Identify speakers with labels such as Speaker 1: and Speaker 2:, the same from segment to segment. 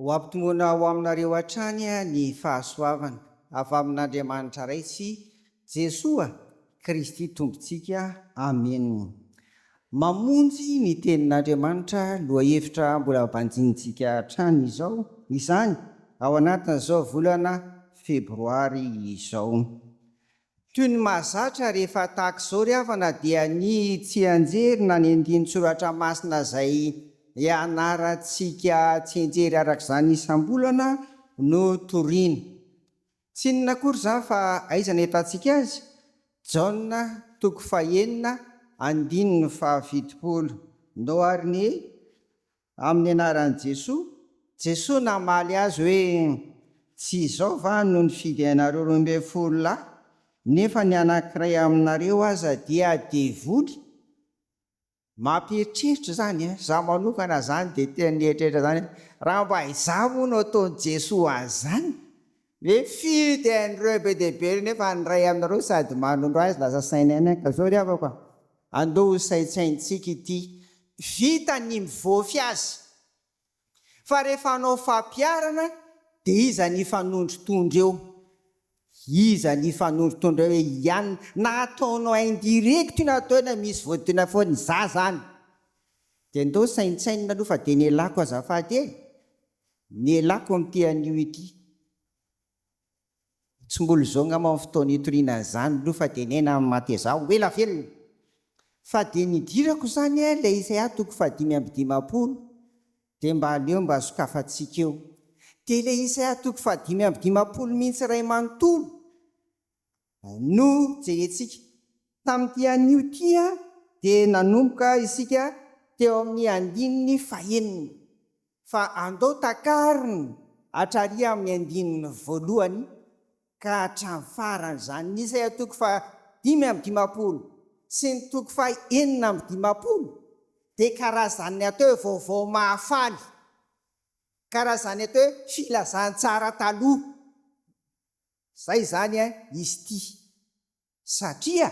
Speaker 1: ho ampitomona ho aminareo hatrany ny fahasoavana avy amin'Andriamanitra ray sy Jesosy Kristy tompontsika. Amen. Mamonjy ny tenin'Andriamanitra lohahevitra mbola banjinitsika hatrany izany ao anatin'izao volana febroary izao. Toy ny mahazatra rehefa tahaka izao ry havana dia ny tsy anjery na ny andinin-tsoratra masina izay ianarantsika tsy anjery araka izany isam-bolana no toriana. Tsy inona akory izany fa aiza ny ahitantsika azy? Jaona 9:1-7 no ariny amin'ny anaran'i Jesosy namaly azy hoe tsy izao va no nifidy anareo 12 lahy, nefa ny anankiray aminareo aza dia devoly. Mampieritreritra zany za manokana zany dia tena nieritreritra zany, raha mba izaho moa no ataon'i Jesosy azany hoe fidy an'ireo be dia be nefa ny ray aminareo sady manondro azy lasa sainay ka zao ry havako andoha saintsaintsika ity. Vita ny mivofy azy fa rehefa anao fampiarana dia iza ny fanondro-tondro eo? Iza ny fanondro-tondro eo hoe ihany na ataonao indirecte na ataona misy voadina foana za zany dia ndoa saintsainina aloha fa dia nialako azafady nialako amin'ity anio ity. Tsy mbola izao ngamba amin'ny fotoana hitoriana zany aloha fa dia nena matezaho ela velona. Fa dia nidirako zany ilay Isaia 5:10 dia mba aleo mba sokafantsika eo. Dia ilay Isaia 5:10 mihitsy iray manontolo no jerentsika tamin'ity anio ity dia nanomboka isika teo amin'ny 9 fa andao takariny hatrary amin'ny 1 ka hatramin'ny farany zany. Ny Isaia 5:10 sy ny 9:10 dia karazany atao hoe vaovao mahafaly, karazany atao hoe filazantsara taloha. Zay zany izy ity, satria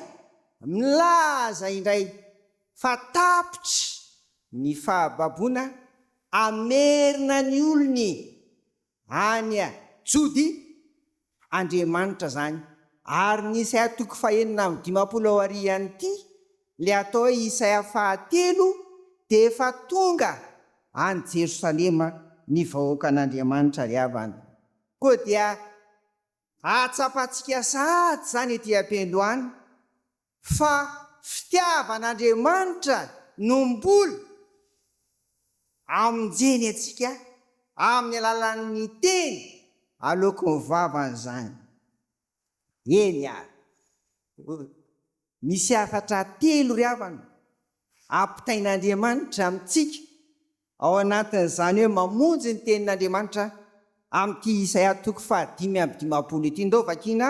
Speaker 1: milaza indray fa tapitra ny fahababoana amerina ny olony any Jody Andriamanitra zany. Ary ny Isaia 5:10 ao arian'ity le atao hoe Isaia 3 dia efa tonga any Jerosalema ny vahoaka an'Andriamanitra ry havana. Koa dia atsapantsika sady zany ety am-piandohany fa fitiavan'Andriamanitra no mbola amonjeny antsika amin'ny alalan'ny teny aloky ny vavany zany. Eny misy hafatra 3 ry havana ampitain'Andriamanitra amintsika ao anatin'izany hoe mamonjy ny tenin'Andriamanitra amin'ity Isaia 5:10 ity. Ndao vakiana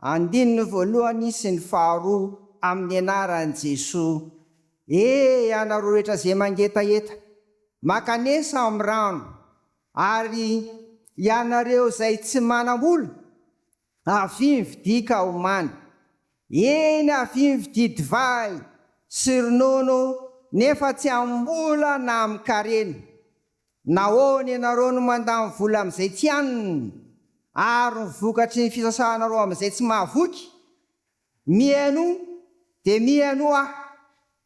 Speaker 1: ary 1 sy ny 2 amin'ny anaran'i Jesosy. Anareo rehetra izay mangetaheta makanesa amin'ny rano, ary ianareo izay tsy manam-bola avy mividika homany. Avy mividy divay sy ronono nefa tsy ambola na amin'ny karena. Nahoana ianareo no mandany vola amin'izay tsy hanina ary vokatry ny fisasahanareo amin'izay tsy mahavoky? Mihaino dia mihaino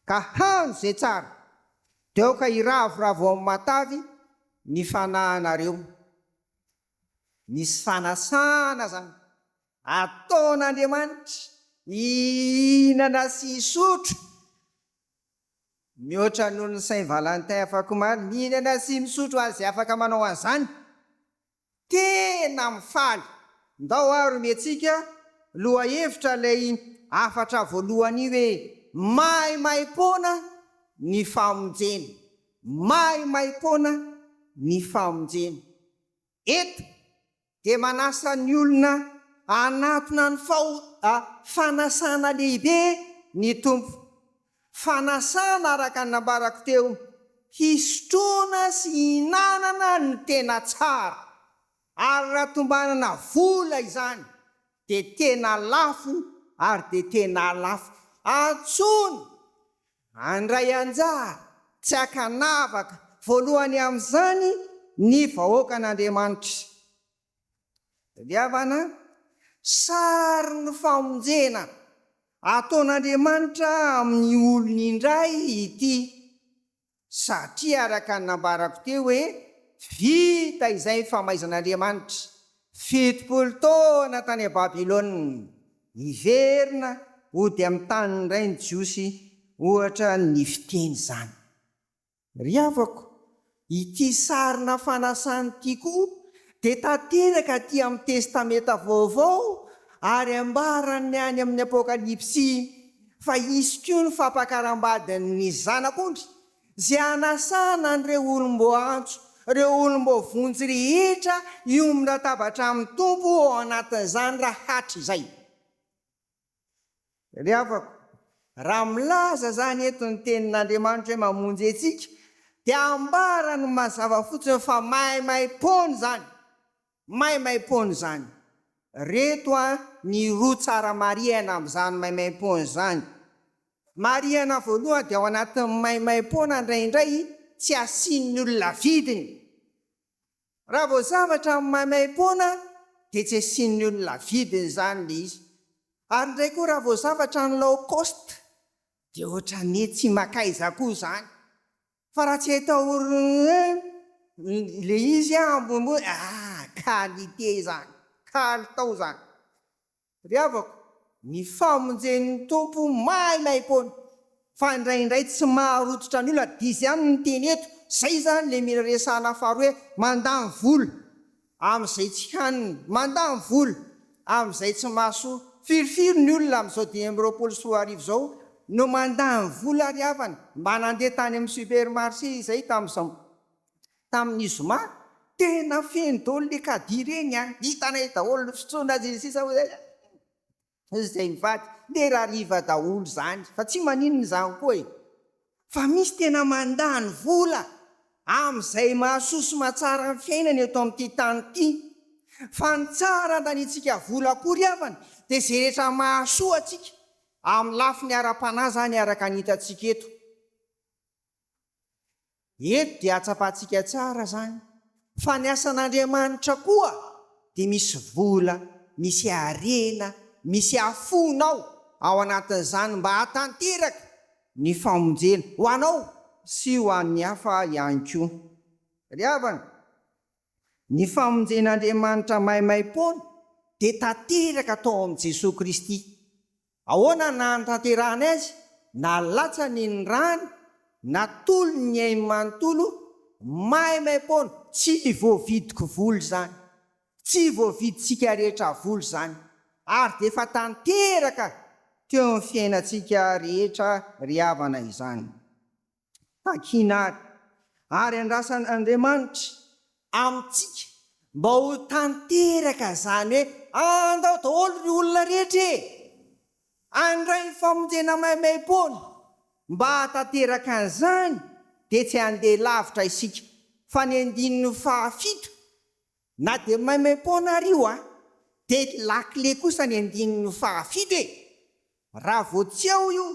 Speaker 1: ka hano izay tsara dia aoka hiravoravo amin'ny matavy ny fanahinareo. Misy fanasana zany ataon'Andriamanitra hihinana sy hisotro, mihoatra noho ny Saint Valentin afaka omaly mihinana sy misotro azy afaka manao an'izany. Tena mifaly. Ndao ary metsika lohahevitra ilay afatra voalohany hoe maimaimpona ny famonjena, maimaimpona ny famonjena. Eto dia manasa ny olona anatona ny fanasana lehibe ny tompo. Fanasana araka ny nambarako teo, hisotroana sy hinanana ny tena tsara. Ary raha tombanana vola izany dia tena lafo ary dia tena lafo. Antsony andray anjara tsy akanavaka voalohany amin'izany ny vahoakan'Andriamanitra. Ry havana, sary ny famonjena ataon'Andriamanitra amin'ny olony indray ity, satria araka ny nambarako teo hoe vita izay famaizan'Andriamanitra 70 taona tany Babilôna, iverina ody amin'ny tany indray ny jiosy ohatra ny fiteny zany. Ry havako, ity sarina fanasany ity koa dia tanteraka aty amin'ny testameta vaovao ary ambarany any amin'ny apokalipsy fa isy koa ny fampakaram-badiny zanak'ondry zay anasana an'ireo olom-bo antso, ireo olom-bo vonjy rehetra iombona tabatra amin'ny tompo ao anatin'izany rahatry izay. Ry havako, raha milaza zany eto ny tenin'Andriamanitra hoe mamonjy antsika, dia ambarany mazava fotsiny fa maimaim-pony zany, maimaim-pony zany. Reto ny roa tsara marihana amin'izany maimaim-pony zany. Marihana voalohany dia ao anatin'ny maimaim-pona indraindray tsy asian'ny olona vidiny. Raha vao zavatra amin'ny maimaim-pona dia tsy asian'ny olona vidiny zany le izy. Ary indray koa raha vao zavatra ny low cost dia ohatra ny tsy makaiza koa zany. Fa raha tsy atao le izy ambonimbony, qualité zany, kalitao zany. Ry havako, ny famonjen'ny tompo maimaim-pony, fa indraindray tsy maharototra ny olona, dia izany ny teny eto. Zay zany le mila resahana faharoa hoe mandany vola amin'izay tsy haniny, mandany vola amin'izay tsy mahasoa. Firofiry ny olona amin'izao 2024 zao no mandany vola ry havana mba nandeha tany amin'ny supermarché izay tamin'ny zoma, tena feno daholo le kadi reny hitanay daholo ny fisoana azy sisa izay mivady dia raha riva daholo zany, fa tsy maninona zany koa e. Fa misy tena mandany vola amin'izay mahasoso mahatsara ny fiainany eto amin'ity tany ity. Fa ny tsara andanitsika vola koa ry havana dia zay rehetra mahasoa atsika amin'ny lafiny ara-panahy zany araka ny hitantsika eto. Eto dia atsapatsika tsara zany fa ny asan'Andriamanitra koa dia misy vola, misy harena, misy afonao ao anatin'izany mba hatanteraka ny famonjena ho anao sy ho an'ny hafa ihany koa. Ry havana, ny famonjen'Andriamanitra maimaim-pony dia tanteraka atao amin'i Jesosy Kristy. Ahoana na tanterahany azy? Na latsany ny rany, na tolony ny ainy manontolo, maimaim-pony, tsy voavidiko voly zany, tsy voaviditsika rehetra voly zany, ary dia efa tanteraka teo amin'ny fiainantsika rehetra ry havana izany. Takinary ary andrasan'Andriamanitra amintsika mba ho tanteraka zany hoe andao daholo ny olona rehetra andray ny famonjena maimaim-pony mba hatanteraka an'izany, dia tsy handeha lavitra isika. Fa ny 17 na dia maimaim-pona rio dia lakile kosa ny 17 e. Raha vao tsy ao io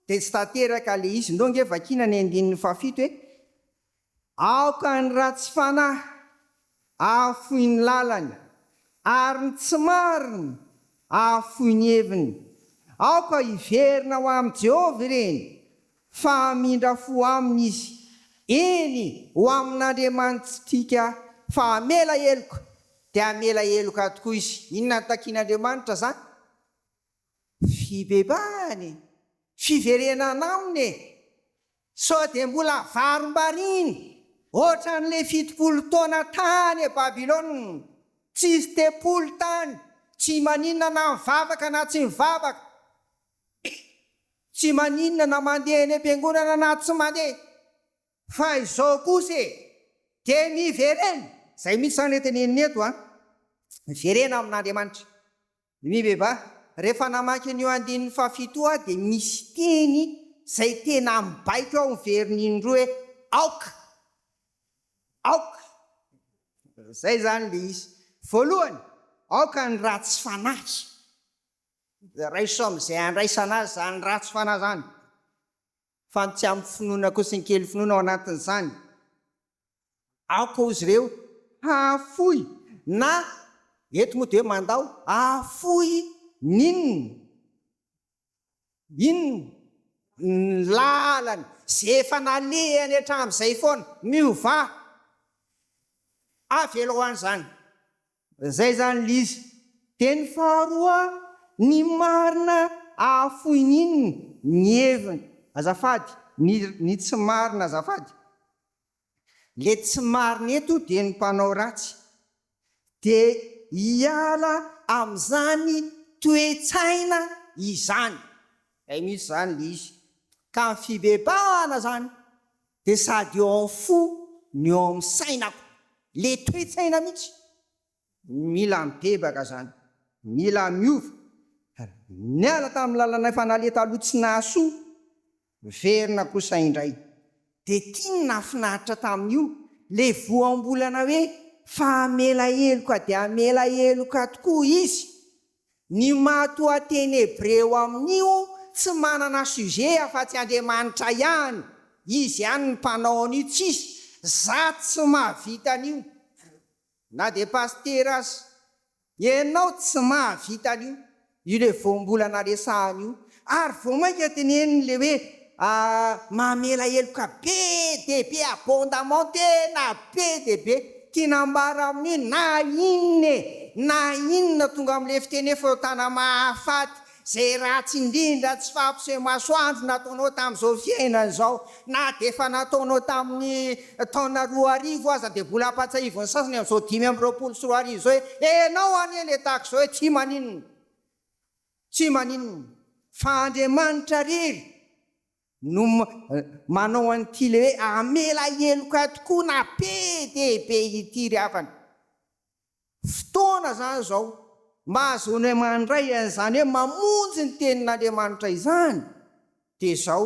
Speaker 1: dia tsy tanteraka le izy. Ndao nge vakina ny 17 hoe aoka ny ratsy fanahy ahafoy ny lalany, ary ny tsy mariny ahafoy ny heviny. Aoka hiverina ho amin'ny Jehovah ireny, fa hamindra fo aminy izy. Eny ho amin'Andriamanitsika fa hamela heloka dia hamela heloka tokoa izy. Inona ny takian'Andriamanitra zany? Fibebahany, fiverenana aminy sao dia mbola varom-bariny ohatra n'le 70 taona tany Babilôna. Tsisy tepolo tany, tsy maninona na mivavaka na tsy mivavaka, tsy maninona na mandeha ny am-piangonana na tsy mandeha. Fa izao kosa dia miverena, zay mitsy saneteneniny eto miverena amin'Andriamanitra. Mibeba, rehefa namaky an'io 17 dia misy teny zay tena mibaiko ao miveriny indroa hoe aoka, aoka. Zay zany le izy. Voalohany, aoka ny ratsy fanahy. Raiso amin'izay andraisana azy zany ratsy fanahy zany, fa tsy amin'ny finoana kosa ny kely finoana ao anatin'izany. aoka ozy ireo hafoy na eto moa de hoe mandao afoy inona lalany zay efa nalehany hatramin'izay foana miova avelo hoan'izany zay zany lizy teny faharoa ny marina afoin'inona ny eviny azafady ny tsy marina azafady le tsy marina eto de ny mpanao ratsy de hiala am'izany toe-tsaina izany ay misy zany le izy ka ny fibebahana zany de sady eo amin'ny fo ny eo amin'ny sainako le toe-tsaina mihitsy mila mibebaka zany mila miova niala tamin'ny lalana fanaleta aloha tsy nahasoa verina kosa indray de tia ny nafinaritra tamin'io le voambolana hoe fa amela heloka de amela heloka tokoa izy ny matoateny hebreo amin'io tsy manana sujet afa-tsy Andriamanitra ihany izy ihany ny mpanao an'io tsisy za tsy mahavita an'io na de pastera azy ianao tsy mahavita an'io io le voambolana resahany io ary vo mainka teneny le hoe mamela heloka be debe abondamment tena be debe tinambara amin'io na inona tonga am'le fiteny fotana mahafaty zay ratsy indrindra tsy fampiseho masoandro nataonao tamin'izao fiainana zao na de efa nataonao tamin'ny taona 2000 aza de mbola ampatsahivon'ny sasany am'izao 5 sy 10 zao hoe enao anie le tahaka zao hoe tsy maninona fa Andriamanitra rery no manao an'ity le hoe amela heloka tokoa na be debe ity ry havana fotoana zany zao mahazony mandray an'izany hoe mamonjy ny tenin'Andriamanitra izany de zao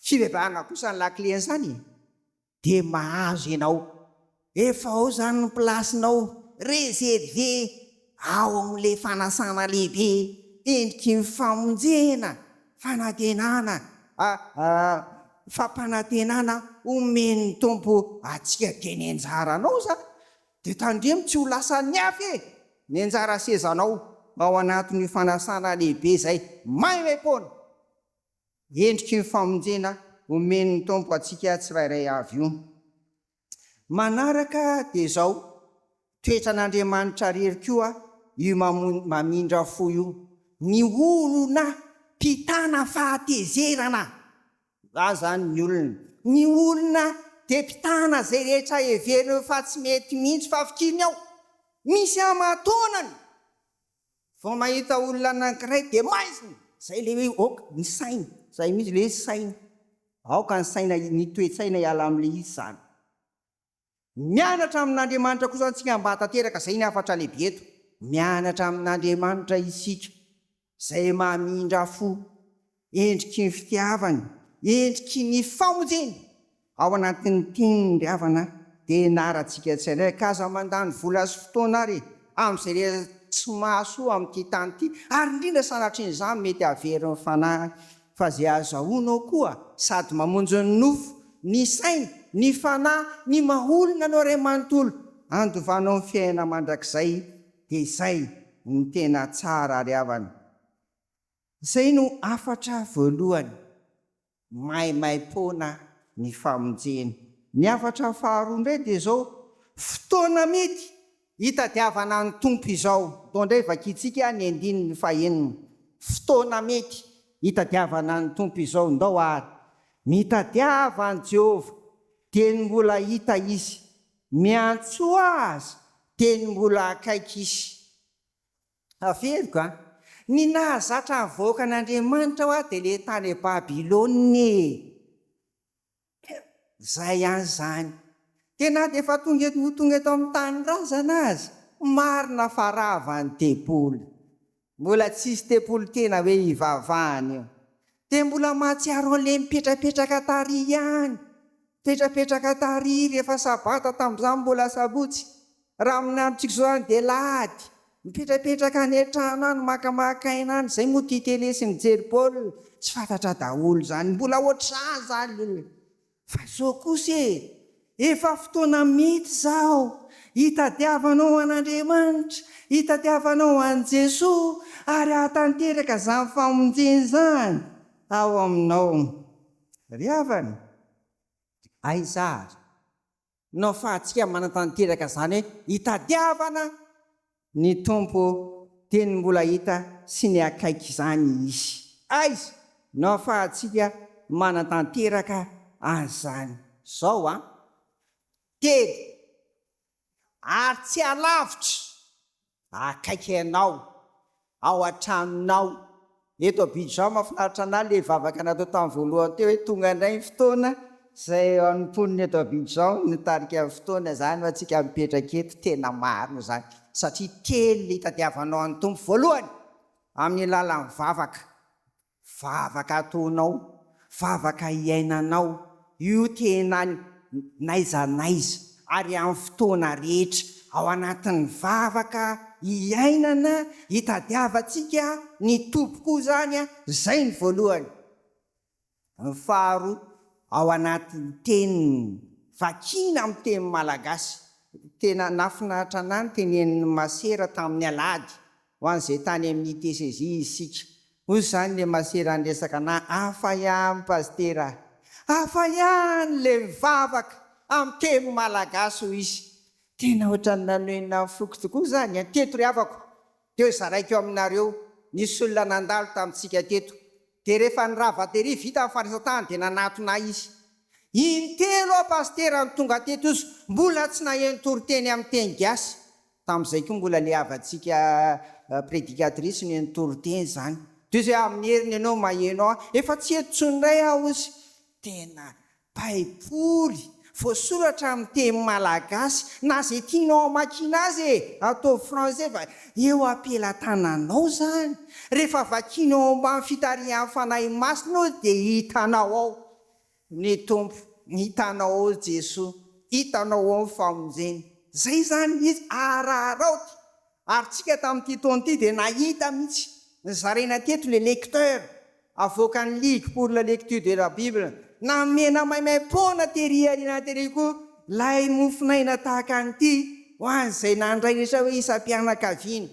Speaker 1: fibebahana kosa ny laklen'izany de mahazo ianao efa ao zany ny plasinao reserve ao am'le fanasana lehibe endriky ny famonjena fanantenana fampanantenana omeny tompo atsika teny anjaranao za de tandremo tsy ho lasa ny afy ny anjara sezanao ao anatin'ny fanasana lehibe zay maimai-pona endriky ny famonjena omeny tompo atsika tsirairay avy io manaraka de zao toetran'Andriamanitra rery koa io mamindra fo io ny olona mpitana fahatezerana zany ny olona de mpitana zay rehetra heveriny fa tsy mety mihitsy fa fikiriny ao misy amatonany vo mahita olona anankiray de maiziny zay le hoe oka ny saina zay mihitsy le saina aoka ny saina ny toe-tsaina hiala am'le izy zany mianatra amin'Andriamanitra kosa antsika mba tanteraka zay ny afatra lehibe eto mianatra amin'Andriamanitra isika zay mamindra fo endriky ny fitiavany endriky ny famonjeny ao anatin'ny tiany ry havana de naratsika tsirairay kaza mandany vola sy fotoana ary am'izay le tsy mahasoa amin'ity tany ity ary indrindra sanatr'izany mety averin'ny fanahy fa zay azahoanao koa sady mamonjy ny nofo ny saina ny fanahy ny maholona anao ray manontolo andovanao ny fiaina mandrakizay de izay ny tena tsara ry havana zay no afatra voalohany maimai-pona ny famonjeny ny afatra faharoa indray de zao fotoana mety hitadiavana ny tompo izao tondray vakitsika ny andininy faheniny fotoana mety hitadiavana ny tompo izao ndao ary mitadiava ny Jehova teny mbola hita izy miantso azy teny mbola akaiky izy averiko ny nahazatra nyvoaka an'Andriamanitra ho de le tany Babilônia zay ihany zany tena de efa tonga eto eto amin'ny tany razana azy marina faravany tepolo mbola tsisy tepolo tena hoe hivavahany io de mbola mahatsiaro an'le mipetrapetraka tary ihany petrapetraka tary rehefa sabata tamin'izany mbola sabotsy raha amin'ny androtsika zao any de lahady mipetrapetraka any an-trano any makamakaina any zay moa tia tele sy mijery baolina tsy fantatra daholo zany mbola ohatr'izany zany fa zao kosa efa fotoana mety zao hitadiavanao an'Andriamanitra, hitadiavanao an' Jesosy ary hatanteraka izany famonjeny izany ao aminao. Ry havana, aizary nao fahantsika manatanteraka izany hoe hitadiavana ny tompo teny mbola hita sy ny akaiky izany izy. Aiza nao fahantsika manatanteraka an'izany. Zao teny ary tsy alavitra akaiky ianao ao an-tranonao. Eto Abidjan mahafinaritra anahy le vavaka natao tamin'ny voalohany teo hoe tonga indray ny fotoana izay anomponiny eto Abidjan nitarika ny fotoana izany fa tsika mipetraka eto. Tena marina izany satria kely hitadiavanao any tompo voalohany amin'ny alalan'ny vavaka ataonao, vavaka iainanao. Io tena naiza ary amin'ny fotoana rehetra ao anatin'ny vavaka iainana hitadiavantsika ny tompo koa izany. Izay ny voalohany. Ny faharoa, ao anatin'ny teniny vakiana amin'ny teny malagasy. Tena nafinaritra anahy ny tenenin'ny Masera tamin'ny alady ho an'izay tany amin'ny TCJ isika. Hoy izany le Masera niresaka anahy: hafa ihany pastera, hafa ihany le mivavaka amin'ny teny malagasy. Hoy izy tena ohatrany nanoena foko tokoa izany. Teto ry havako, teo zaraiko aminareo, nisy olona nandalo tamintsika teto, dia rehefa nirava tery vita amin'ny farisatany dia nanatona izy: intelo pastera ny tonga teto izy, mbola tsy naheno toriteny amin'ny teny gasy. Tamin'izay koa mbola le havatsika prédicatrice ny toriteny izany. Dia izay amin'ny heriny ianao maheno efa tsy eto tsondray aho. Izy tena baiboly voasoratra amin'ny teny malagasy, na izay tianao amakiana azy atao français fa eo ampelantananao izany. Rehefa vakianao ambany fitarihan'ny fanahy masina dia hitanao ao ny tompo, hitanao ao Jesosy, hitanao ao ny famonjeny. Zay zany izy araraoty. Ary tsika tamin'ity taona ity dia nahita mihitsy nizaraina teto le lecteur avoaka ny ligue pour la lecture de la Bible. Namena maimai-poana tery ariana tery koa lay mofinaina tahaka an'ity ho an'izay nandray rehetra hoe isam-pianakaviana.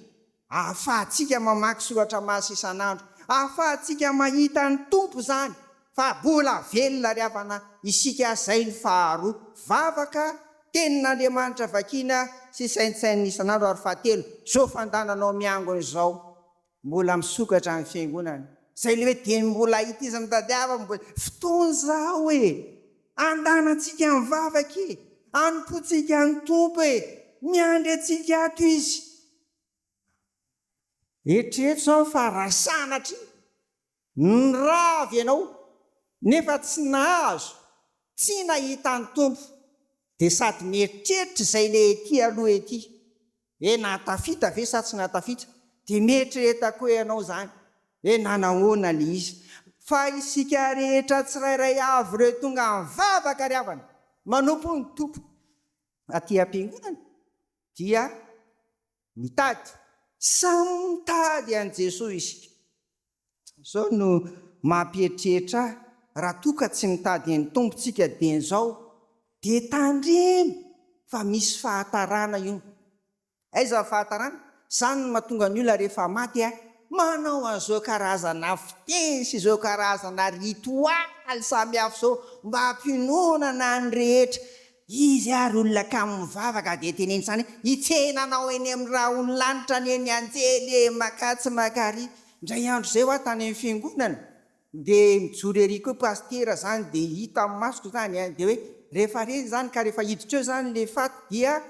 Speaker 1: Ahafahantsika mamaky soratra masina isan'andro, ahafahantsika mahita ny tompo izany. Fa mbola velona ry havana isika. Izay ny faharoa, vavaka tenin'Andriamanitra vakiana sy saintsainy isan'andro. Ary fahatelo, zao fandananao miangona izao mbola misokatra amin'ny fiangonana. Izay le hoe teny mbola hita izy mitadiava, mbola fotoana izao andanantsika ny vavaka anompontsika ny tompo miandry antsika ato izy. Eritrereto izao fa rasanatra nirava ianao nefa tsy nahazo, tsy nahita ny tompo, dia sady mieritreritra izay le ety aloha ety natafita ve sa tsy natafita, dia mieritrereta koa ianao izany hoe nanahoana le izy. Fa isika rehetra tsirairay avy ireo tonga mivavaka ry havana manompo ny tompo aty am-piangonana dia mitady, samy mitady an' Jesosy isika. Zao no mampieritreritra raha toa ka tsy mitady ny tompontsika dia izao dia tandremo fa misy fahatarana io. Aiza fahatarana? Izany no mahatonga ny olona rehefa maty manao an'izao karazana fiteny sy izao karazana ritoaly samihafa izao mba hampinonana ny rehetra. Izy ary olona ka mivavaka dia teneny izany hitsenanao eny amin'ny raha ony lanitra ny eny anjely makatsy makary. Indray andro izay ho tany amin'ny fiangonana dia mijoro ery koa pastera izany dia hita amin'ny masoko izany dia hoe rehefa reny izany ka rehefa hiditra eo izany le faty dia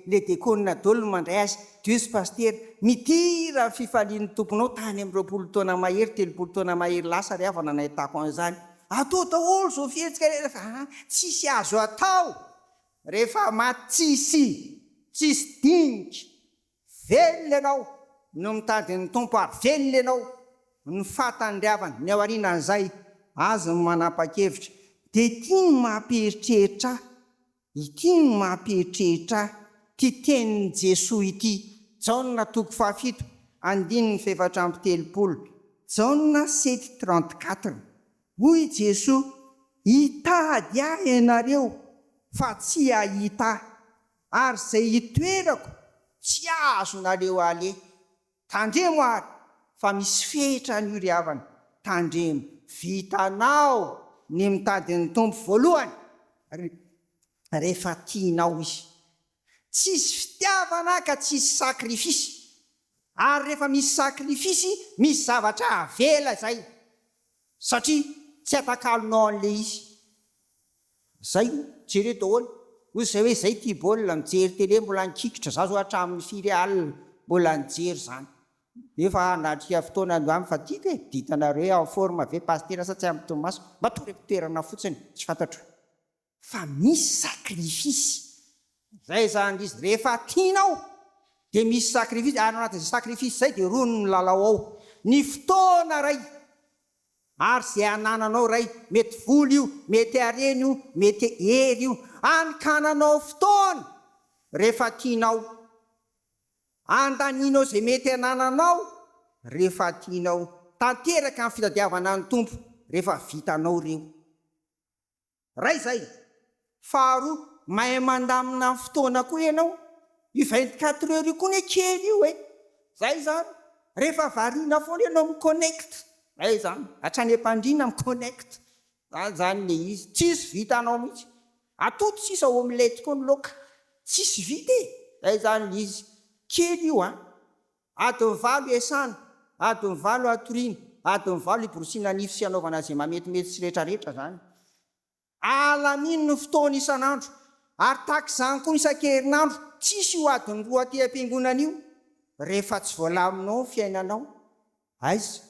Speaker 1: le dekonina dolo mandray azy: Diosy pastera, midira fifalian'ny tomponao tany amin'ny 20 taona mahery, 30 taona mahery lasa ry havana nahitako an'izany. Atao daholo izao fihetsika rehefa tsisy azo atao rehefa maty, tsisy dinika. Velona ianao no mitady ny tompo, ary velona ianao ny fatany ry havana. Ny ao aorianan'izay azy ny manapa-kevitra dia ity mampieritreritra ity mampieritreritra ty tenin'ny Jesosy ity. Jaona 7:7, Jaona 7:34. Hoy Jesosy: hitady ahy ianareo fa tsy ahita ary zay hitoerako tsy azonareo ale. Tandremo ary fa misy fetra n'io ry havana. Tandremo, vitanao ny mitady ny tompo voalohany rehefa tianao izy. Tsisy fitiavana ka tsisy sakrifisy. Ary rehefa misy sakrifisy, misy zavatra avela zay, satria tsy atakalonao an'le izy. Zay jereo daholo. Ozy zay hoe zay tia baolina mijery tele, mbola nikikitra za zo hatramin'ny 4 alina mbola nijery zany. Efa anatrika fotoana androany fa tiako e, ditanareo ao forme ve pastera sa tsy amin'ny tomaso, mba torepitoerana fotsiny, tsy fantatro. Fa misy sakrifisy. Zay zany izy, rehefa tianao dia misy sakrifisy, ary anatin'izay sakrifisy zay dia rono ny lalao ao. Ny fotoana ray, ary zay anananao ray, mety vola io, mety arena io, mety hery io, anokananao fotoana rehefa tianao. Andaninao zay mety anananao rehefa tianao. Tanteraka amin'ny fitadiavana ny tompo rehefa vitanao reo. Ray zay. Faharoa, mahay mandamina amin'ny fotoana koa ianao. Io 24 heures io koa ny kely io e. Zay zany. Rehefa variana foana ianao miconnecte. Zay zany. Hatrany am-pandriana miconnecte. Zany le izy. Tsisy vitanao mihitsy. Atoto sisa omelette koa ny laoka. Tsisy vita e. Zay zany le izy. Kely io adiny 8 esana, adiny 8 atoriana, adiny 8 iborosiana nify sy anaovana zay mametimety sy rehetrarehetra zany. Alaminy ny fotoana isan'andro, ary tahaka izany koa isan-kerinandro, tsisy io adiny 2 aty am-piangonana io rehefa tsy voalaminao ny fiainanao. Aiza,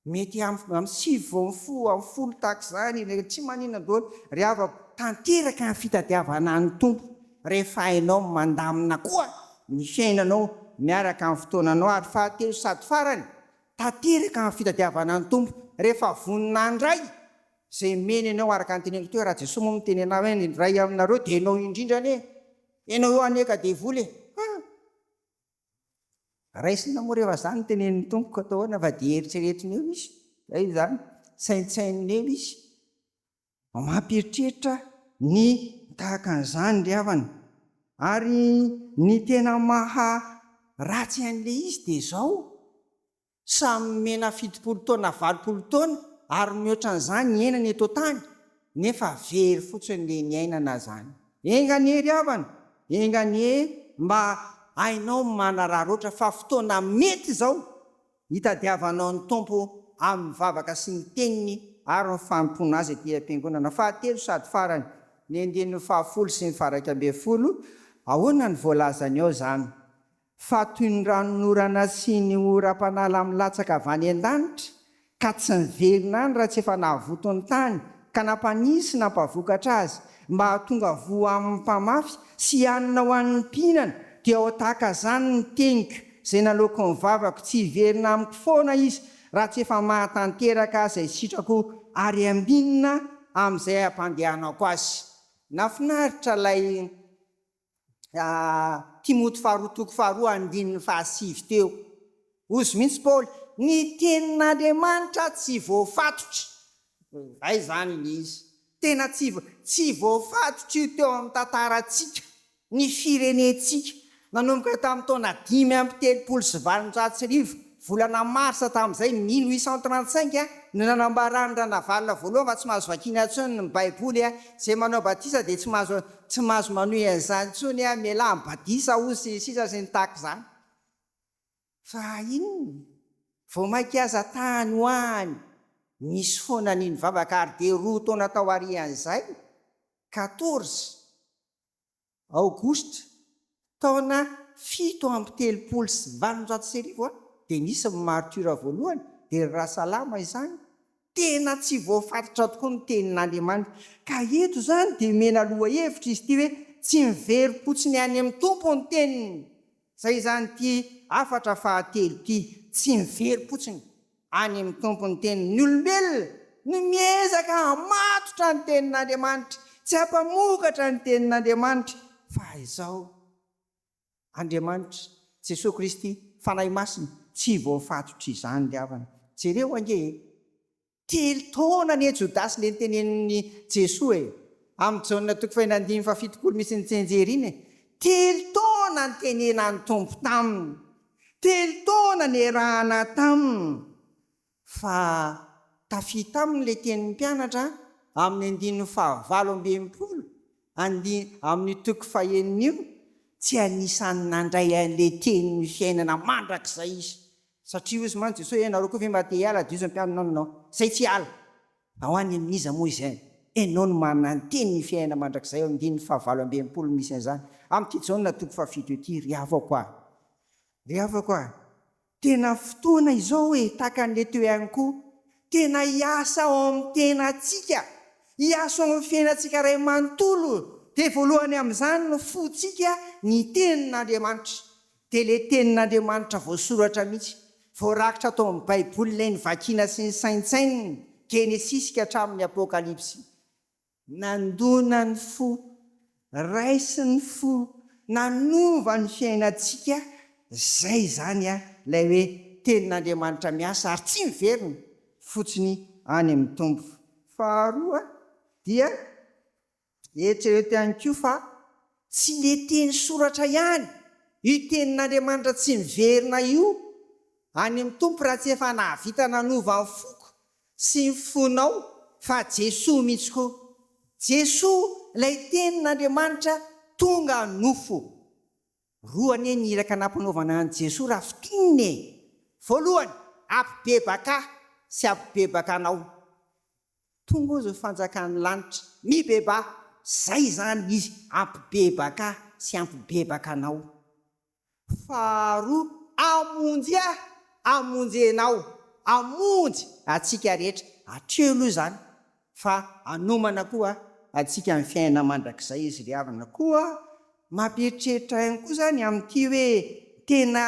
Speaker 1: mety amin'ny 9 tahaka izany, tsy maninona daholo, ry havako, tanteraka ny fitadiavana ny tompo rehefa hainao mandamina koa ny fiainanao miaraka amin'ny fotoananao. Ary fahatelo sady farany, tanteraka amin'ny fitadiavana ny tompo rehefa vonina andray zay mena ianao, araka ny teneniko teo, raha Jesosy moa mitenena hoe ny ray aminareo dia ianao indrindra anie, ianao eo aneka devoly e. Raisina moa rehefa zany ny tenen'ny tompoko atao ahoana, fa dia eritreretiny eo izy. Zay zany, saintsaininy eo izy. Mampieritreritra ny tahaka an'izany ry havana. Ary ny tena maharatsy an'le izy dia zao, samy mena 70 taona 80 taona ary mihoatra an'izany ny ainany eto tany, nefa very fotsiny le ny ainana zany. Enganie ry havana, enganie mba hainao manararoatra fa fotoana mety zao hitadiavanao ny tompo amin'ny vavaka sy ny teniny ary ny fanompoana azy aty am-piangonana. Fahatelo sady farany, ny andinin'ny 10 sy ny faraka 12, ahoana ny voalazany ao zany? Fa toy ny ranonorana sy ny oram-panala milatsaka avy any an-danitra, ka tsy niverina any raha tsy efa nahavotony tany, ka nampanisy nampavokatra azy, mba hahatonga voa amin'ny mpamafy sy hanina ho an'ny mpihinana, dia ao tahaka zany ny teniko zay naloko ny vavako, tsy hiverina amiko foana izy raha tsy efa mahatanteraka azy sitrako ary ambinina amin'izay ampandehanako azy. Nafinaritra lay Timoty 2:7 teo. Ozy mihitsy Paoly, ny tenin'Andriamanitra tsy voafatotra. Zay zany le izy. Tena tsy voafatotra io teo amin'ny tantarantsika, ny firenentsika. Nanomboka tamin'ny taona 5:390 volana marsa tamin'izay 1835 no nanambarany ranavalona voalohany, fa tsy mahazo vakiana intsony ny baiboly zay manao batisa dia tsy mahazo manohy an'izany intsony miala batisa ozy sisa sy ny tahaka izany. Fa inona vao mainka aza tany ho any, misy foana niny vavaka ary dia 2 taona tao arian'izay, 14 aogositra taona 7:390 dia nisy ny martyra voalohany, dia rahasalama izany. Tena tsy voafatotra tokoa ny tenin'Andriamanitra. Ka eto zany dia mena lohahevitra izy ity hoe tsy mivery-potsiny any amin'ny tompo ny teniny. Zay zany ty afatra fahatelo ty, tsy mivery-potsiny any amin'ny tompo ny teniny. Ny olombelona no miezaka hamatotra ny tenin'Andriamanitra, tsy hampamokatra ny tenin'Andriamanitra, fa izao Andriamanitra Jesosy Kristy fanahy masina tsy voafatotra izany ry havana. Jereo ange 3 taona ny Jodasy le tenen'ny Jesosy amin'ny jaona toko fahinandimy fa fitokolo misy nitsenjery iny 3 taona ny tenena ny tompo taminy 3 taona ny rahana taminy fa tafita aminy le tenin'ny mpianatra amin'ny 1920 amin'ny toko fahenina io tsy anisan'ny nandray an'le tenin'ny fiainana mandrakizay izy satria izy mantsy Jesosy ianareo koa ve mba te hiala Diso mpianona no zay tsy ala ao any amin'iza moa izay ianao no manana ny tenin'ny fiainana mandrakizay eo 1920 misy an'izany amin'ity jaona toko fafito ity ry havako tena fotoana izao hoe tahaka an'le teo ihany koa tena hiasa ao amin'ny tenantsika hiasa ao amin'ny fiainantsika ray manontolo dia voalohany amin'izany no fotsika ny tenin'Andriamanitra dia le tenin'Andriamanitra voasoratra mihitsy voarakitra atao amin'ny baiboly ilay ny vakiana sy ny saintsainy genesisika hatramin'ny apokalipsy nandona ny fo raisy ny fo nanova ny fiainantsika zay zany ilay hoe tenin'Andriamanitra miasa ary tsy miverina fotsiny any amin'ny tompo faharoa dia eritrereto ihany koa fa tsy le teny soratra ihany io tenin'Andriamanitra tsy miverina io any amin'ny tompo raha tsy efa nahavita nanova ny foko sy ny fonao fa Jesoa mihitsy koa Jesoa ilay tenin'Andriamanitra tonga nofo roany ny iraka nampanaovana any Jesoa raha fitoniny voalohany ampibebaka sy ampibebakanao tonga ozy fanjakan'ny lanitra mibeba zay zany izy ampibebaka sy ampibebakanao faharoa amonjenao amonjy atsika rehetra atreo aloha zany fa anomana koa atsika amin'ny fiainana mandrakizay izy ry havana koa mampieritreritra ihany koa zany amin'ity hoe tena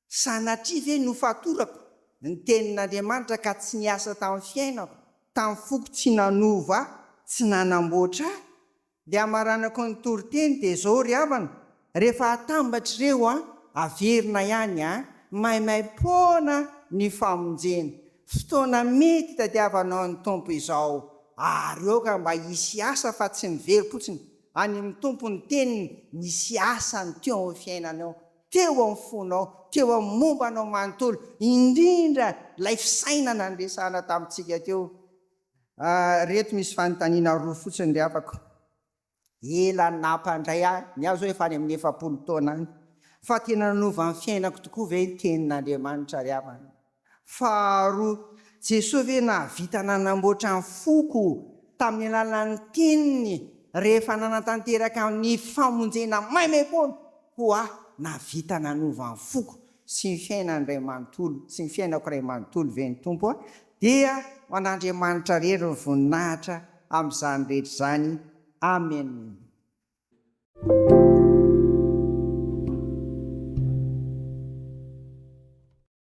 Speaker 1: sanatria ve no fatorako ny tenin'Andriamanitra ka tsy niasa tamin'ny fiainako tamin'ny foko tsy nanova tsy nanamboatra dia amaranako ny toriteny dia zao ry havana rehefa atambatra ireo averina ihany maimaim-poana ny famonjena fotoana mety tadiavanao ny tompo izao ary eo ka mba hisy asa fa tsy mivery-potsiny any amin'ny tompo ny teniny nisy asany teo amin'ny fiainanao teo amin'ny fonao teo amin'ny mombanao manontolo indrindra ilay fisainana ny resahana tamintsika teo reto misy fanontaniana roa fotsiny ry havako ela nampandray ny azo hoe efa any amin'ny 70 taona any fa tena nanova ny fiainako tokoa ve ny tenin'Andriamanitra ry havana faharoa Jesosy ve nahavita nanamboatra ny foko tamin'ny alalan'ny teniny rehefa nanatanteraka ny famonjena maimaim-poana hoa navita nanova ny foko sy ny fiainany ray manontolo sy ny fiainako ray manontolo ve ny tompo dia an'Andriamanitra rery ny voninahitra amin'izany rehetra izany amen